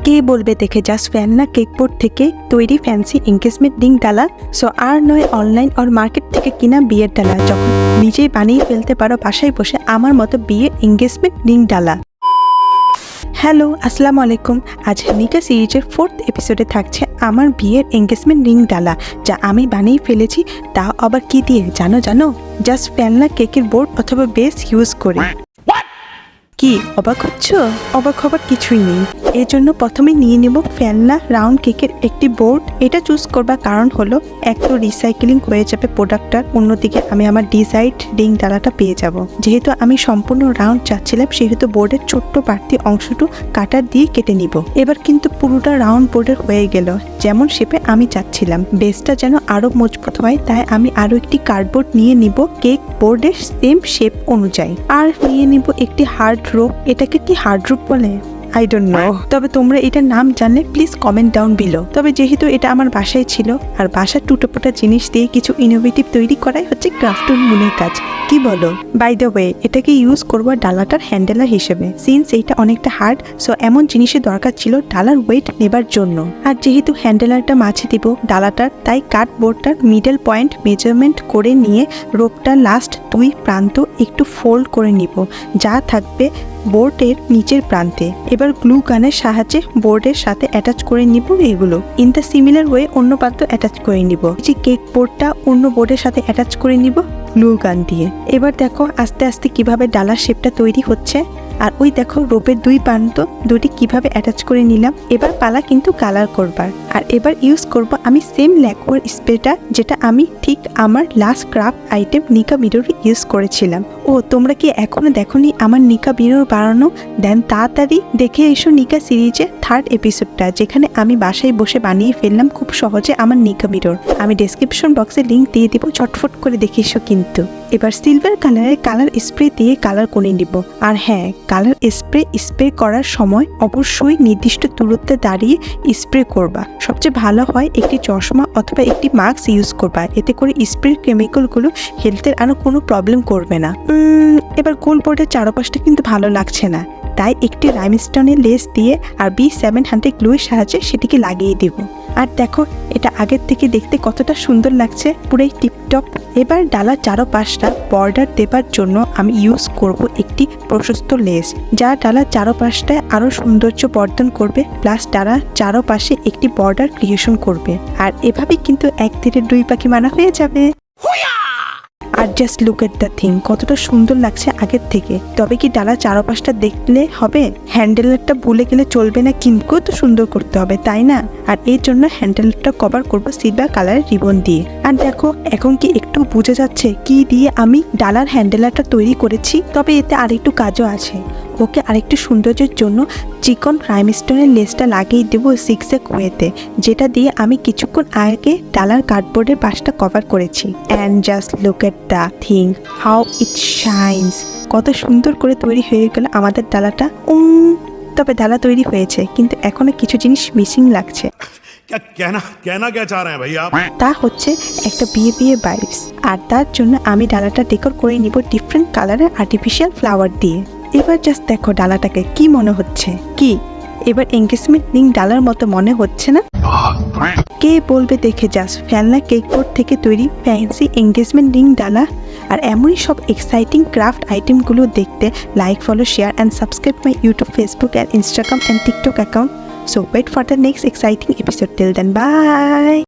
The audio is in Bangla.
কে বলবে দেখে জাস্ট ফ্যানলা কেক বোর্ড থেকে তৈরি ফ্যান্সি এঙ্গেজমেন্ট রিং ডালা। সো আর নয় অনলাইন আর মার্কেট থেকে কিনা বিয়ের ডালা, যখন নিজেই বানিয়ে ফেলতে পারো বাসায় বসে আমার মতো বিয়ের এঙ্গেজমেন্ট রিং ডালা। হ্যালো, আসসালামু আলাইকুম। আজ নিকা সিরিজের 4th এপিসোডে থাকছে আমার বিয়ের এঙ্গেজমেন্ট রিং ডালা, যা আমি বানিয়ে ফেলেছি। তা আবার কি দিয়ে জানো? জাস্ট ফ্যানলা কেকের বোর্ড অথবা বেস ইউজ করে। কি অবাক হচ্ছ? অবাক হবার কিছুই নেই। এর জন্য প্রথমে নিয়ে নেব ফ্যানলা রাউন্ড কেকের একটি বোর্ড। এটা চুজ করবার কারণ হলো, এক তো রিসাইকেলিং হয়ে যাবে প্রোডাক্টটার, অন্যদিকে আমি আমার ডিজাইড রিং ডালাটা পেয়ে যাব। যেহেতু আমি সম্পূর্ণ রাউন্ড চাচ্ছিলাম, সেহেতু বোর্ডের ছোট্ট বাড়তি অংশটু কাটার দিয়ে কেটে নিব। এবার কিন্তু পুরোটা রাউন্ড বোর্ডের হয়ে গেল যেমন শেপে আমি চাচ্ছিলাম। বেসটা যেন আরো মজবুত হয়, তাই আমি আরো একটি কার্ডবোর্ড নিয়ে নিব কেক বোর্ডের সেম শেপ অনুযায়ী। আর নিয়ে নিব একটি হার্ড রোপ। এটাকে কি হার্ড রোপ বলে? আই ডোন্ট নো, তবে তোমরা এটার নাম জানলে প্লিজ কমেন্ট ডাউন বিলো। তবে যেহেতু এটা আমার বাসায় ছিল, আর বাসার টুটোপোটা জিনিস দিয়ে কিছু ইনোভেটিভ তৈরি করাই হচ্ছে ক্রাফটন মনের কাজ, কি বলো? বাই দ্য ওয়ে, এটাকে ইউজ করবো ডালাটার হ্যান্ডেলার হিসেবে। সিন্স এইটা অনেকটা হার্ড, সো এমন জিনিসের দরকার ছিল ডালার ওয়েট নেবার জন্য। আর যেহেতু হ্যান্ডেলারটা মাঝে দিব ডালাটার, তাই কার্ডবোর্ডটার মিডল পয়েন্ট মেজারমেন্ট করে নিয়ে রোপটার লাস্ট 2 প্রান্ত একটু ফোল্ড করে নিব, যা থাকবে বোর্ডের নিচের প্রান্তে। এবার গ্লু গানের সাহায্যে বোর্ডের সাথে অ্যাটাচ করে নিব এগুলো। ইন দ্য সিমিলার ওয়ে অন্য প্রান্ত অ্যাটাচ করে নিব। যে কেক বোর্ডটা অন্য বোর্ডের সাথে অ্যাটাচ করে নিব গ্লু গান দিয়ে। এবার দেখো আস্তে আস্তে কিভাবে ডালার শেপটা তৈরি হচ্ছে। আর ওই দেখো রোপের 2 প্রান্ত দুটি কিভাবে অ্যাটাচ করে নিলাম। এবার পালা কিন্তু কালার করবার। আর এবার ইউজ করব আমি সেম ল্যাকোয়ার স্প্রেটা, যেটা আমি ঠিক আমার লাস্ট ক্রাফট আইটেম নিকা মিরর ইউজ করেছিলাম। ও তোমরা কি এখনো দেখোনি আমার নিকা মিরর বানানো? দেন তাড়াতাড়ি দেখে এসো নিকা সিরিজের 3rd এপিসোডটা, যেখানে আমি বাসায় বসে বানিয়ে ফেললাম খুব সহজে আমার নিকা মিরর। আমি ডেসক্রিপশন বক্সে লিঙ্ক দিয়ে দিব, চটফট করে দেখে এসো কিন্তু। এবার সিলভার কালারের কালার স্প্রে দিয়ে কালার করে নিব। আর হ্যাঁ, কালার স্প্রে করার সময় অবশ্যই নির্দিষ্ট দূরত্বে দাঁড়িয়ে স্প্রে করবা। সবচেয়ে ভালো হয় একটি চশমা অথবা একটি মাস্ক ইউজ করবা, এতে করে স্প্রের কেমিক্যালগুলো হেলথের আরো কোনো প্রবলেম করবে না। এবার গোল বোর্ডের চারপাশটা কিন্তু ভালো লাগছে না, তাই একটি রাইমস্টোনের লেস দিয়ে আর B700 গ্লুয়ের সাহায্যে সেটিকে লাগিয়ে দেব। আর দেখো এটা আগের থেকে দেখতে কতটা সুন্দর লাগছে, পুরোই টিপটপ। এবার ডালার চারপাশটা বর্ডার দেবার জন্য আমি ইউজ করব একটি প্রশস্ত লেস, যা ডালার চারপাশটায় আরো সৌন্দর্য বর্ধন করবে, প্লাস ডালার চারপাশে একটি বর্ডার ক্রিয়েশন করবে। আর এভাবেই কিন্তু এক তীরে 2 পাখি মারা হয়ে যাবে। আর just look at the thing, কতটা সুন্দর লাগছে আগের থেকে। তবে কি ডালার চারপাশটা দেখলে হবে? হ্যান্ডেলারটা ভুলে গেলে চলবে না, কিন্তু তো সুন্দর করতে হবে, তাই না? আর এর জন্য হ্যান্ডেলারটা কভার করবো সিলভার কালারের রিবন দিয়ে। আর দেখো এখন কি একটু বোঝা যাচ্ছে কি দিয়ে আমি ডালার হ্যান্ডেলারটা তৈরি করেছি? তবে এতে আরেকটু কাজও আছে। ওকে আরেকটু সৌন্দর্যের জন্য চিকন রাইমস্টোনের লেসটা লাগিয়ে দেবো জিগজ্যাগ ওয়েতে, যেটা দিয়ে আমি কিছুক্ষণ আগে ডালার কার্ডবোর্ডের পাশটা কভার করেছি। And just look at the thing, how it shines. কত সুন্দর করে তৈরি হয়ে গেল আমাদের ডালাটা। তবে ডালা তৈরি হয়েছে, কিন্তু এখনো কিছু জিনিস মিসিং লাগছে। তা হচ্ছে একটা বিয়ে ভাইবস। আর তার জন্য আমি ডালাটা ডেকোর করে নিব ডিফারেন্ট কালারের আর্টিফিশিয়াল ফ্লাওয়ার দিয়ে। এবার জাস্ট দেখো ডালাটাকে, কি মনে হচ্ছে? কি এবার এঙ্গেজমেন্ট রিং ডালার মতো মনে হচ্ছে না? কে বলবে দেখে জাস্ট ফ্যানলা কেক বোর্ড থেকে তৈরি ফ্যান্সি এঙ্গেজমেন্ট রিং ডালা। আর এমনই সব এক্সাইটিং ক্রাফট আইটেমগুলো দেখতে like, follow, share and subscribe my YouTube, Facebook and Instagram and TikTok account. So wait for the next exciting episode. Till then, bye.